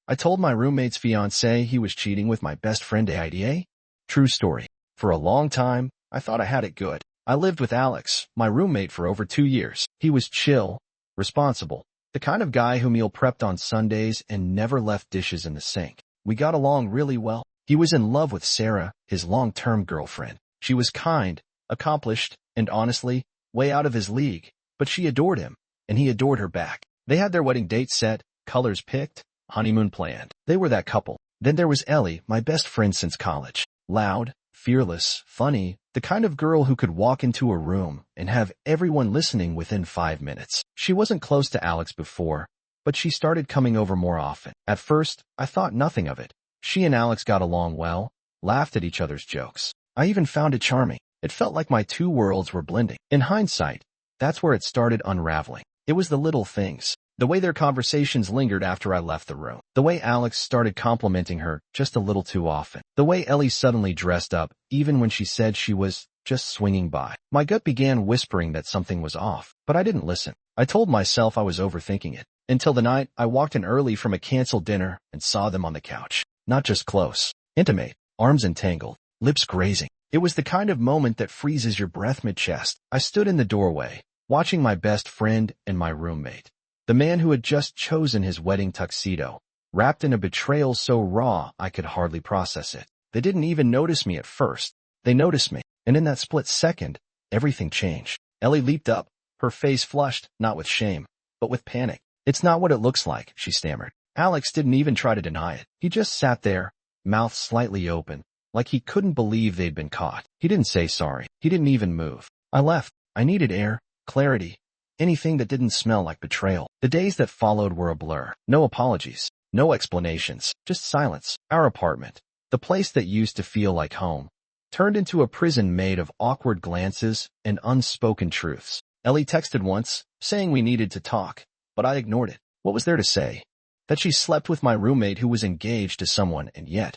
I told my roommate's fiancé he was cheating with my best friend AITA. True story. For a long time, I thought I had it good. I lived with Alex, my roommate, for over 2 years. He was chill, responsible, the kind of guy who meal prepped on Sundays and never left dishes in the sink. We got along really well. He was in love with Sarah, his long-term girlfriend. She was kind, accomplished, and honestly, way out of his league. But she adored him, and he adored her back. They had their wedding date set, colors picked, honeymoon planned. They were that couple. Then there was Ellie, my best friend since college. Loud, fearless, funny, the kind of girl who could walk into a room and have everyone listening within 5 minutes. She wasn't close to Alex before, but she started coming over more often. At first, I thought nothing of it. She and Alex got along well, laughed at each other's jokes. I even found it charming. It felt like my two worlds were blending. In hindsight, that's where it started unraveling. It was the little things. The way their conversations lingered after I left the room. The way Alex started complimenting her just a little too often. The way Ellie suddenly dressed up, even when she said she was just swinging by. My gut began whispering that something was off, but I didn't listen. I told myself I was overthinking it. Until the night I walked in early from a canceled dinner and saw them on the couch. Not just close, intimate, arms entangled, lips grazing. It was the kind of moment that freezes your breath mid-chest. I stood in the doorway, watching my best friend and my roommate. The man who had just chosen his wedding tuxedo, wrapped in a betrayal so raw I could hardly process it. They didn't even notice me at first. They noticed me, and in that split second, everything changed. Ellie leaped up, her face flushed, not with shame, but with panic. "It's not what it looks like," she stammered. Alex didn't even try to deny it. He just sat there, mouth slightly open, like he couldn't believe they'd been caught. He didn't say sorry. He didn't even move. I left. I needed air, clarity, anything that didn't smell like betrayal. The days that followed were a blur. No apologies, no explanations, just silence. Our apartment, the place that used to feel like home, turned into a prison made of awkward glances and unspoken truths. Ellie texted once, saying we needed to talk, but I ignored it. What was there to say? That she slept with my roommate who was engaged to someone, and yet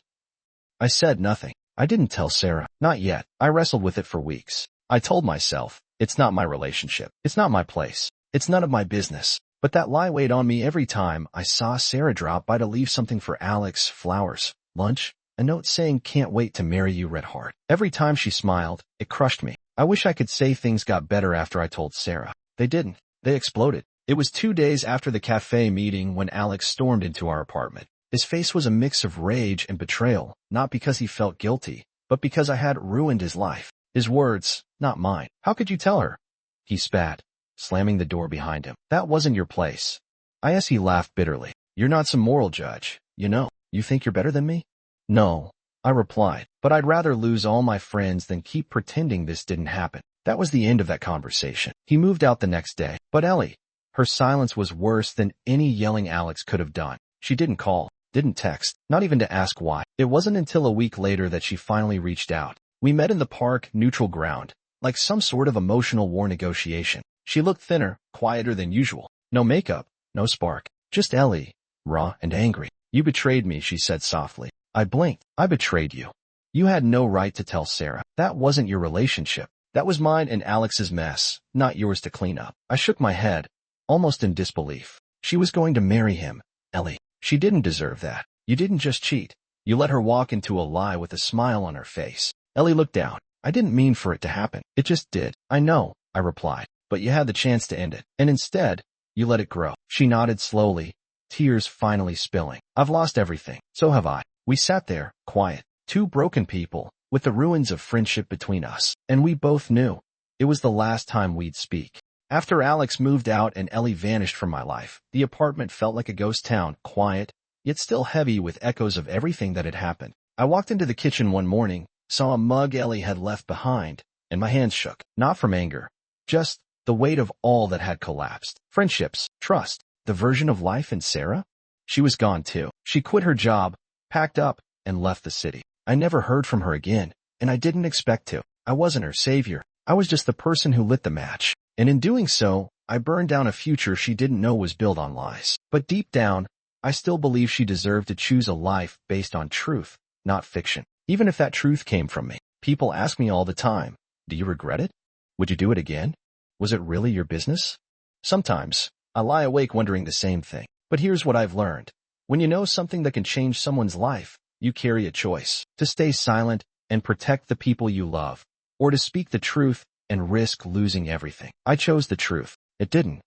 I said nothing. I didn't tell Sarah. Not yet. I wrestled with it for weeks. I told myself, it's not my relationship. It's not my place. It's none of my business. But that lie weighed on me every time I saw Sarah drop by to leave something for Alex, flowers, lunch, a note saying can't wait to marry you, red heart. Every time she smiled, it crushed me. I wish I could say things got better after I told Sarah. They didn't. They exploded. It was 2 days after the cafe meeting when Alex stormed into our apartment. His face was a mix of rage and betrayal, not because he felt guilty, but because I had ruined his life. His words, not mine. "How could you tell her?" He spat, slamming the door behind him. "That wasn't your place." He laughed bitterly. "You're not some moral judge, you know. You think you're better than me?" "No," I replied, "but I'd rather lose all my friends than keep pretending this didn't happen." That was the end of that conversation. He moved out the next day. But Ellie, her silence was worse than any yelling Alex could have done. She didn't call, didn't text, not even to ask why. It wasn't until a week later that she finally reached out. We met in the park, neutral ground, like some sort of emotional war negotiation. She looked thinner, quieter than usual. No makeup, no spark. Just Ellie, raw and angry. "You betrayed me," she said softly. I blinked. "I betrayed you. You had no right to tell Sarah. That wasn't your relationship. That was mine and Alex's mess, not yours to clean up." I shook my head, almost in disbelief. She was going to marry him, Ellie. She didn't deserve that. You didn't just cheat. You let her walk into a lie with a smile on her face. Ellie looked down. "I didn't mean for it to happen. It just did." "I know," I replied, "but you had the chance to end it. And instead, you let it grow." She nodded slowly, tears finally spilling. "I've lost everything. So have I." We sat there, quiet. Two broken people, with the ruins of friendship between us. And we both knew it was the last time we'd speak. After Alex moved out and Ellie vanished from my life, the apartment felt like a ghost town, quiet, yet still heavy with echoes of everything that had happened. I walked into the kitchen one morning, saw a mug Ellie had left behind, and my hands shook. Not from anger, just the weight of all that had collapsed. Friendships, trust, the version of life in Sarah? She was gone too. She quit her job, packed up, and left the city. I never heard from her again, and I didn't expect to. I wasn't her savior. I was just the person who lit the match. And in doing so, I burned down a future she didn't know was built on lies. But deep down, I still believe she deserved to choose a life based on truth, not fiction. Even if that truth came from me. People ask me all the time, "Do you regret it? Would you do it again? Was it really your business?" Sometimes, I lie awake wondering the same thing. But here's what I've learned. When you know something that can change someone's life, you carry a choice to stay silent and protect the people you love, or to speak the truth and risk losing everything. I chose the truth. It didn't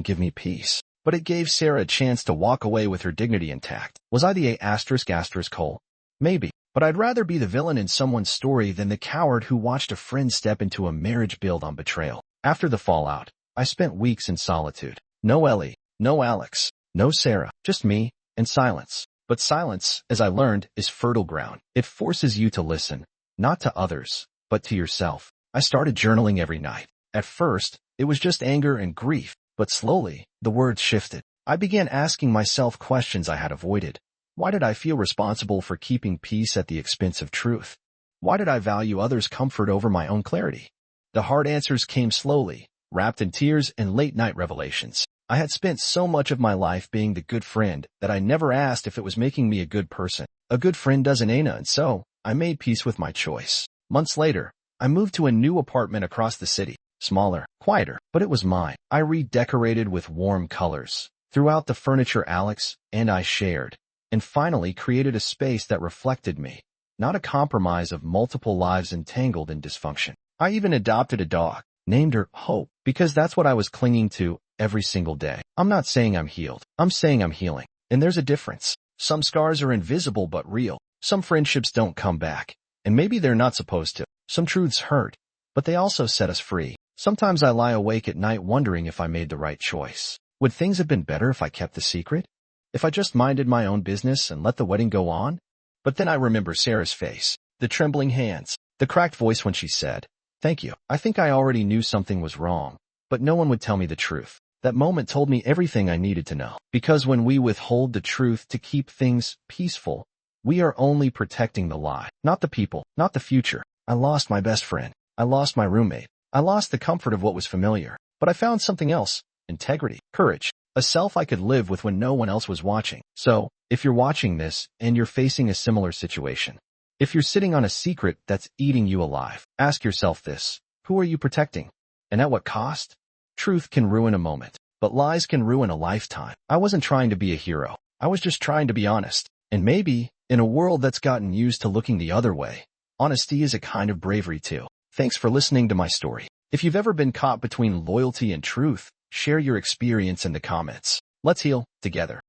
give me peace, but it gave Sarah a chance to walk away with her dignity intact. Was I the A****? Maybe, but I'd rather be the villain in someone's story than the coward who watched a friend step into a marriage built on betrayal. After the fallout, I spent weeks in solitude. No Ellie, no Alex, no Sarah, just me and silence. But silence, as I learned, is fertile ground. It forces you to listen, not to others, but to yourself. I started journaling every night. At first, it was just anger and grief, but slowly, the words shifted. I began asking myself questions I had avoided. Why did I feel responsible for keeping peace at the expense of truth? Why did I value others' comfort over my own clarity? The hard answers came slowly, wrapped in tears and late-night revelations. I had spent so much of my life being the good friend that I never asked if it was making me a good person. A good friend doesn't AITA, and so I made peace with my choice. Months later, I moved to a new apartment across the city. Smaller, quieter, but it was mine. I redecorated with warm colors. Threw out the furniture Alex and I shared, and finally created a space that reflected me, not a compromise of multiple lives entangled in dysfunction. I even adopted a dog, named her Hope, because that's what I was clinging to every single day. I'm not saying I'm healed. I'm saying I'm healing. And there's a difference. Some scars are invisible but real. Some friendships don't come back. And maybe they're not supposed to. Some truths hurt, but they also set us free. Sometimes I lie awake at night wondering if I made the right choice. Would things have been better if I kept the secret? If I just minded my own business and let the wedding go on? But then I remember Sarah's face, the trembling hands, the cracked voice when she said, "Thank you." I think I already knew something was wrong, but no one would tell me the truth. That moment told me everything I needed to know. Because when we withhold the truth to keep things peaceful, we are only protecting the lie, not the people, not the future. I lost my best friend. I lost my roommate. I lost the comfort of what was familiar. But I found something else: integrity, courage, a self I could live with when no one else was watching. So, if you're watching this and you're facing a similar situation, if you're sitting on a secret that's eating you alive, ask yourself this: who are you protecting? And at what cost? Truth can ruin a moment, but lies can ruin a lifetime. I wasn't trying to be a hero. I was just trying to be honest. And maybe, in a world that's gotten used to looking the other way, honesty is a kind of bravery too. Thanks for listening to my story. If you've ever been caught between loyalty and truth, share your experience in the comments. Let's heal together.